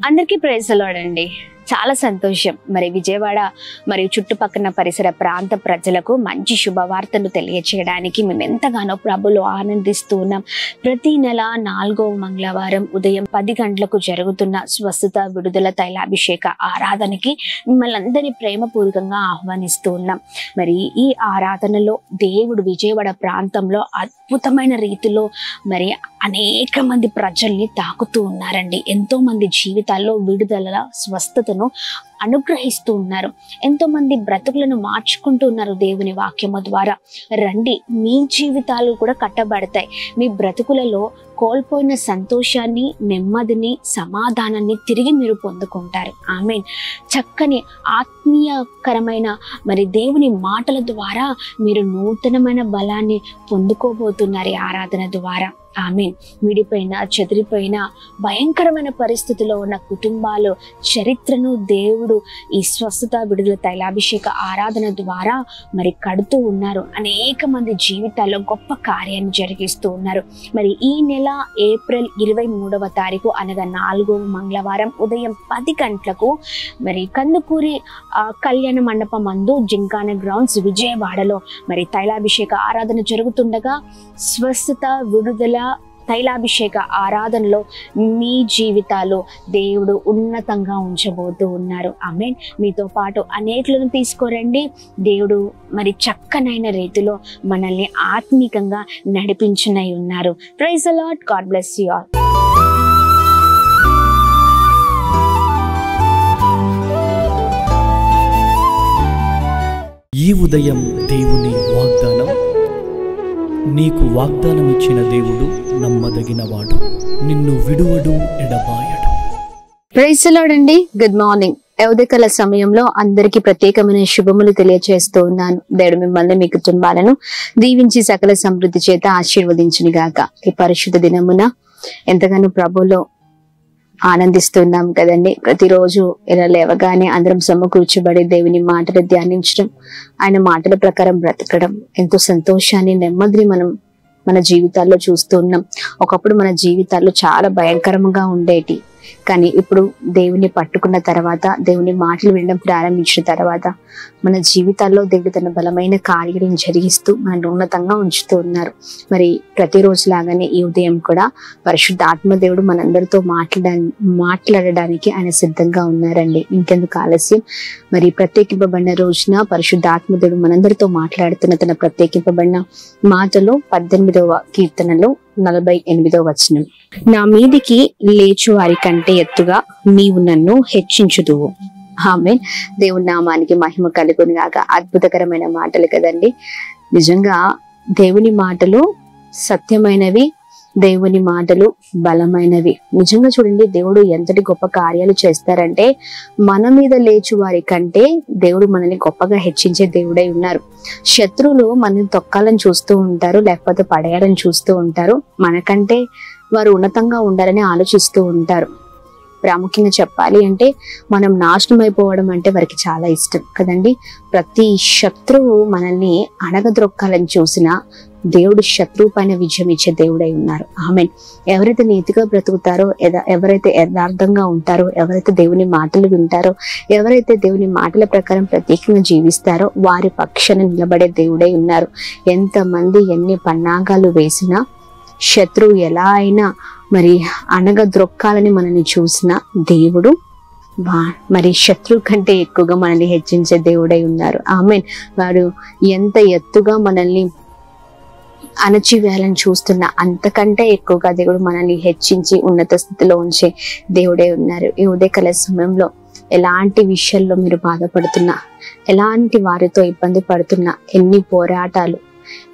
అందరికీ praise the lord అండి. చాలా సంతోషం. మరి విజయవాడ మరియు చుట్టుపక్కల పరిసర ప్రాంత ప్రజలకు మంచి శుభవార్తను తెలియచేయడానికి మేము ఎంతగానో ప్రభులో ఆనందిస్తూ ఉన్నాం. ప్రతి నెల 4వ మంగళవారం ఉదయం 10 గంటలకు జరుగుతున్న స్వస్థత విడుదల తైలాభిషేక ఆరాధనకి మిమ్మల్ని అందరినీ ప్రేమపూర్వకంగా ఆహ్వానిస్తూ ఉన్నాం. మరి ఈ ఆరాధనలో దేవుడు విజయవాడ ప్రాంతంలో అద్భుతమైన రీతిలో మరి అనేక మంది ప్రజల్ని తాకుతూ ఉన్నారండి. ఎంతో మంది జీవితాల్లో విడుదల స్వస్థతను అనుగ్రహిస్తూ ఉన్నారు. ఎంతో మంది బ్రతుకులను మార్చుకుంటూ ఉన్నారు దేవుని వాక్యము ద్వారా. రండి, మీ జీవితాలు కూడా కట్టబడతాయి. మీ బ్రతుకులలో కోల్పోయిన సంతోషాన్ని, నెమ్మదిని, సమాధానాన్ని తిరిగి మీరు పొందుకుంటారు. ఆమేన్. చక్కని ఆత్మీయకరమైన మరి దేవుని మాటల ద్వారా మీరు నూతనమైన బలాన్ని పొందుకోబోతున్నారు ఈ ఆరాధన ద్వారా. ఆమేన్. విడిపోయిన, చెదిరిపోయిన, భయంకరమైన పరిస్థితిలో ఉన్న కుటుంబాలు చరిత్రను దేవుడు ఈ స్వస్థత విడుదల తైలాభిషేక ఆరాధన ద్వారా మరి కడుతూ ఉన్నారు. అనేక మంది జీవితాల్లో గొప్ప కార్యాన్ని జరిగిస్తూ ఉన్నారు. మరి ఈ నెల ఏప్రిల్ 23వ తారీఖు అనగా 4వ మంగళవారం ఉదయం 10 గంటలకు మరి కందుకూరి కళ్యాణ మండపం మందు జింకానా గ్రౌండ్స్ విజయవాడలో మరి తైలాభిషేక ఆరాధన జరుగుతుండగా స్వస్థత విడుదల తైలాభిషేక ఆరాధనలో మీ జీవితాలు దేవుడు ఉన్నతంగా ఉంచబోతూ ఉన్నారు. ఆమేన్. మీతో పాటు అనేకులను తీసుకోరండి. దేవుడు మరి చక్కనైన రీతిలో మనల్ని ఆత్మీకంగా నడిపించనై ఉన్నారు. Praise the Lord. God bless you all. ఈ ఉదయం దేవుని వాగ్దానం. నీకు వాగ్దానం ఇచ్చిన దేవుడు నమ్మదగినవాడు, నిన్ను విడువడు, ఎడబాయడు. ప్రైజ్ ది లార్డ్ అండి. Good morning. ఉదయకాల సమయంలో అందరికీ ప్రత్యేకమైన శుభములు తెలియజేస్తూ ఉన్నాను. దేవుడు మిమ్మల్ని, మీ కుటుంబాలను దీవించి సకల సమృద్ధి చేత ఆశీర్వదించును గాక. ఈ పరిశుద్ధ దినమున ఎంతగానో ప్రభువులో ఆనందిస్తున్నాం కదండి. ప్రతిరోజు ఇలా లేవగానే అందరం సమకూర్చబడి దేవుని మాటలు ధ్యానించడం, ఆయన మాటల ప్రకారం బ్రతకడం ఎంతో సంతోషాన్ని, నెమ్మదిని మనం మన జీవితాల్లో చూస్తూ ఉన్నాం. ఒకప్పుడు మన జీవితాల్లో చాలా భయంకరంగా ఉండేటి, కానీ ఇప్పుడు దేవుని పట్టుకున్న తర్వాత, దేవుని మాటలు వినడం ప్రారంభించిన తర్వాత మన జీవితాల్లో దేవుడు తన బలమైన కార్యాలను జరిగిస్తూ మనల్ని ఉన్నతంగా ఉంచుతూ ఉన్నారు. మరి ప్రతిరోజు లాగానే ఈ ఉదయం కూడా పరిశుద్ధ ఆత్మదేవుడు మనందరితో మాట్లాడడానికి ఆయన సిద్ధంగా ఉన్నారండి. ఇంకెందుకు ఆలస్యం? మరి ప్రత్యేకింపబడిన రోజున పరిశుద్ధ ఆత్మదేవుడు మనందరితో మాట్లాడుతున్న తన ప్రత్యేకింపబడిన మాటలో 18వ కీర్తనలో 48వ వచనం, నా మీదికి లేచు వారి కంటే ఎత్తుగా నీవు నన్ను హెచ్చించుదువు. ఆమేన్. దేవుని నామానికి మహిమ కలుగును గాక. అద్భుతకరమైన మాటలు కదండి. నిజంగా దేవుని మాటలు సత్యమైనవి, దేవుని మాటలు బలమైనవి. నిజంగా చూడండి, దేవుడు ఎంతటి గొప్ప కార్యాలు చేస్తారంటే మన మీద లేచు వారి కంటే దేవుడు మనల్ని గొప్పగా హెచ్చించే దేవుడై ఉన్నారు. శత్రువులు మనల్ని తొక్కాలని చూస్తూ ఉంటారు, లేకపోతే పడేయాలని చూస్తూ ఉంటారు. మనకంటే వారు ఉన్నతంగా ఉండాలని ఆలోచిస్తూ ఉంటారు. ప్రాముఖ్యంగా చెప్పాలి అంటే మనం నాశనం అయిపోవడం అంటే వారికి చాలా ఇష్టం కదండి. ప్రతి శత్రువు మనల్ని అణగద్రొక్కాలని చూసినా దేవుడు శత్రువు పైన విజయం ఇచ్చే దేవుడై ఉన్నారు. ఆమేన్. ఎవరైతే నీతిగా బ్రతుకుతారో, ఎవరైతే యథార్థంగా ఉంటారో, ఎవరైతే దేవుని మాటలు వింటారో, ఎవరైతే దేవుని మాటల ప్రకారం ప్రత్యేకంగా జీవిస్తారో వారి పక్షాన నిలబడే దేవుడై ఉన్నారు. ఎంతమంది ఎన్ని పన్నాగాలు వేసినా, శత్రువు ఎలా అయినా మరి అణగద్రొక్కాలని మనల్ని చూసిన దేవుడు మరి శత్రువు కంటే ఎక్కువగా మనల్ని హెచ్చించే దేవుడై ఉన్నారు. ఆమేన్. వారు ఎంత ఎత్తుగా మనల్ని అణచివేయాలని చూస్తున్నా అంతకంటే ఎక్కువగా దేవుడు మనల్ని హెచ్చించి ఉన్నత స్థితిలో ఉంచే దేవుడే ఉన్నారు. ఈ ఉదయకాల సమయంలో ఎలాంటి విషయాల్లో మీరు బాధపడుతున్నా, ఎలాంటి వారితో ఇబ్బంది పడుతున్నా, ఎన్ని పోరాటాలు,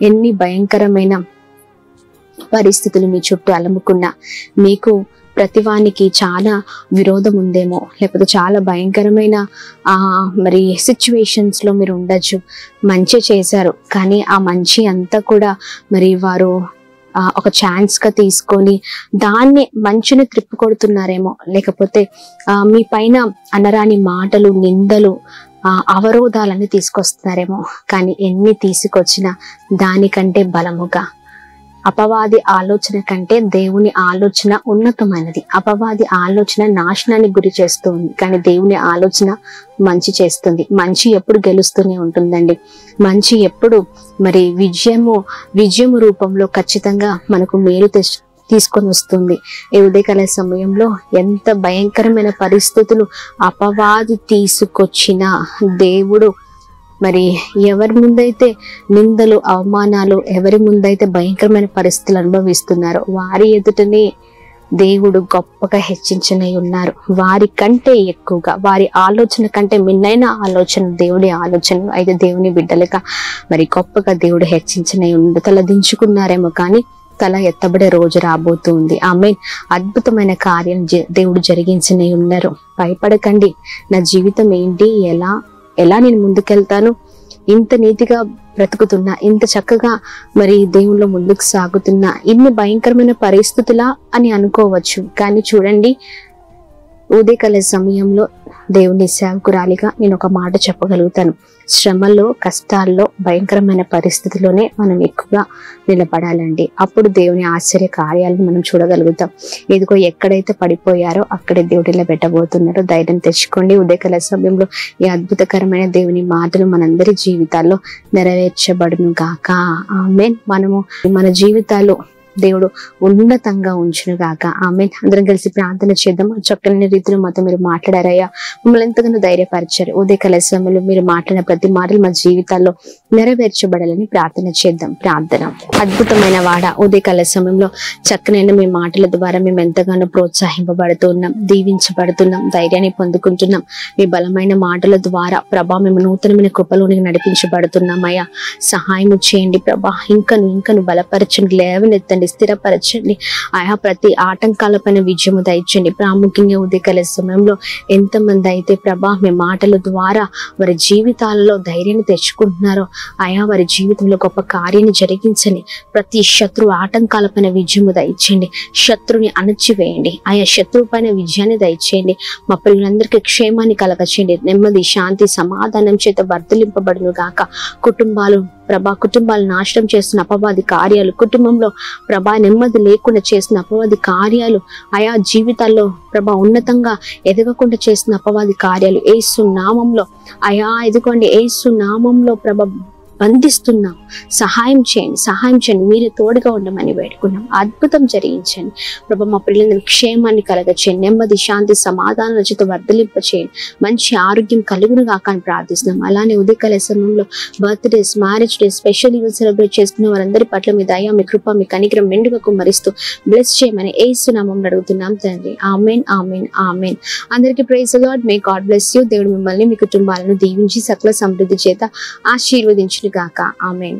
ఎన్ని భయంకరమైన పరిస్థితులు మీ చుట్టూ అలముకున్నా, మీకు ప్రతివానికి చాలా విరోధం ఉందేమో, లేకపోతే చాలా భయంకరమైన మరి సిచ్యువేషన్స్ లో మీరు ఉండొచ్చు. మంచి చేశారు, కానీ ఆ మంచి అంతా కూడా మరి వారు ఒక ఛాన్స్ గా తీసుకొని దాన్ని మంచిని త్రిప్పి కొడుతున్నారేమో, లేకపోతే మీ పైన అనరాని మాటలు, నిందలు, అవరోధాలన్నీ తీసుకొస్తున్నారేమో. కానీ ఎన్ని తీసుకొచ్చినా దానికంటే బలముగా అపవాది ఆలోచన కంటే దేవుని ఆలోచన ఉన్నతమైనది. అపవాది ఆలోచన నాశనానికి గురి చేస్తుంది, కానీ దేవుని ఆలోచన మంచి చేస్తుంది. మంచి ఎప్పుడు గెలుస్తూనే ఉంటుందండి. మంచి ఎప్పుడు మరి విజయము రూపంలో ఖచ్చితంగా మనకు మేలు తీసుకొని వస్తుంది. ఈ ఉదయకాల సమయంలో ఎంత భయంకరమైన పరిస్థితులు అపవాది తీసుకొచ్చిన దేవుడు మరి ఎవరి ముందైతే నిందలు అవమానాలు, ఎవరి ముందైతే భయంకరమైన పరిస్థితులు అనుభవిస్తున్నారో వారి ఎదుటనే దేవుడు గొప్పగా హెచ్చించనై ఉన్నారు. వారి కంటే ఎక్కువగా, వారి ఆలోచన కంటే మిన్నైన ఆలోచన దేవుడి ఆలోచన. అయితే దేవుని బిడ్డలుగా మరి గొప్పగా దేవుడు హెచ్చించనై ఉంది. తల దించుకున్నారేమో కానీ తల ఎత్తబడే రోజు రాబోతుంది. ఆమేన్. అద్భుతమైన కార్యం దేవుడు జరిగించనై ఉన్నారు. భయపడకండి. నా జీవితం ఏంటి, ఎలా నేను ముందుకెళ్తాను, ఇంత నీతిగా బ్రతుకుతున్నా, ఇంత చక్కగా మరి దేవుళ్ళో ముందుకు సాగుతున్నా, ఇన్ని భయంకరమైన పరిస్థితులా అని అనుకోవచ్చు. కానీ చూడండి, ఉదయకాల సమయంలో దేవుని సేవకురాలిగా నేను ఒక మాట చెప్పగలుగుతాను. శ్రమల్లో, కష్టాల్లో, భయంకరమైన పరిస్థితిలోనే మనం ఎక్కువగా నిలబడాలండి. అప్పుడు దేవుని ఆశ్చర్య కార్యాలను మనం చూడగలుగుతాం. ఇదిగో ఎక్కడైతే పడిపోయారో అక్కడే దేవుడు ఇలా పెట్టబోతున్నారో ధైర్యం తెచ్చుకోండి. ఉదయకాల సమయంలో ఈ అద్భుతకరమైన దేవుని మాటలు మనందరి జీవితాల్లో నెరవేర్చబడును గాక. ఆమేన్. మనము మన జీవితాల్లో దేవుడు ఉన్నతంగా ఉంచును గాక. ఆమేన్. అందరం కలిసి ప్రార్థన చేద్దాం. చక్కని రీతిలో మాతో మీరు మాట్లాడారయ్యా, మిమ్మల్ని ఎంతగానో ధైర్యపరిచారు. ఉదయకాల సమయంలో మీరు మాట్లాడిన ప్రతి మాటలు మా జీవితాల్లో నెరవేర్చబడాలని ప్రార్థన చేద్దాం. ప్రార్థన. అద్భుతమైన వాడ, ఉదయకాల సమయంలో చక్కనైన మీ మాటల ద్వారా మేము ఎంతగానో ప్రోత్సహింపబడుతున్నాం, దీవించబడుతున్నాం, ధైర్యాన్ని పొందుకుంటున్నాం. మీ బలమైన మాటల ద్వారా ప్రభా మేము నూతనమైన కృపలోనికి నడిపించబడుతున్నాం. అయ్యా సహాయం చేయండి ప్రభా. ఇంకను బలపరచండి, లేవనెత్తండి, స్థిరపరచండి. ఆయా ప్రతి ఆటంకాలపైన విజయము దయచండి. ప్రాముఖ్యంగా ఉదయకాల సమయంలో ఎంతమంది అయితే ప్రభా మీ మాటల ద్వారా వారి జీవితాలలో ధైర్యాన్ని తెచ్చుకుంటున్నారో ఆయా వారి జీవితంలో గొప్ప కార్యాన్ని జరిగించండి. ప్రతి శత్రు ఆటంకాలపైన విజయము దయచేయండి. శత్రుని అణచివేయండి. ఆయా శత్రువు పైన విజయాన్ని దయచేయండి. మా పిల్లలందరికీ క్షేమాన్ని కలగచేయండి. నెమ్మది, శాంతి, సమాధానం చేత వర్ధలింపబడును గాక. కుటుంబాలు నాశనం చేస్తున్న అపవాది కార్యాలు, కుటుంబంలో ప్రభా నెమ్మది లేకుండా చేసిన అపవాది కార్యాలు, ఆయా జీవితాల్లో ప్రభా ఉన్నతంగా ఎదగకుండా చేసిన అపవాది కార్యాలు యేసు నామంలో ఎదుకోండి. యేసు నామంలో ప్రభా బంధిస్తున్నాం. సహాయం చేయండి. మీరే తోడుగా ఉండమని వేడుకున్నాం. అద్భుతం జరిగించండి ప్రభా. మా పిల్లలందరూ క్షేమాన్ని కలగచేయండి. నెమ్మది, శాంతి, సమాధానం చేత వర్ధలింపచేయండి. మంచి ఆరోగ్యం కలుగును గాక అని ప్రార్థిస్తున్నాం. అలానే ఉదయకాల సమయంలో birthdays, marriage days, special event celebrate చేసుకున్న వారందరి పట్ల మీ దయ, మీ కృప, మీ కనికరం మెండుగా కుమ్మరిస్తూ బ్లెస్ చేయమని యేసు నామములో అడుగుతున్నాం తండ్రి. ఆమేన్, ఆమేన్, ఆమేన్. అందరికీ praise the Lord. May God bless you. దేవుడు మిమ్మల్ని, మీ కుటుంబాలను దీవించి సకల సమృద్ధి చేత ఆశీర్వదించును గాక. ఆమేన్.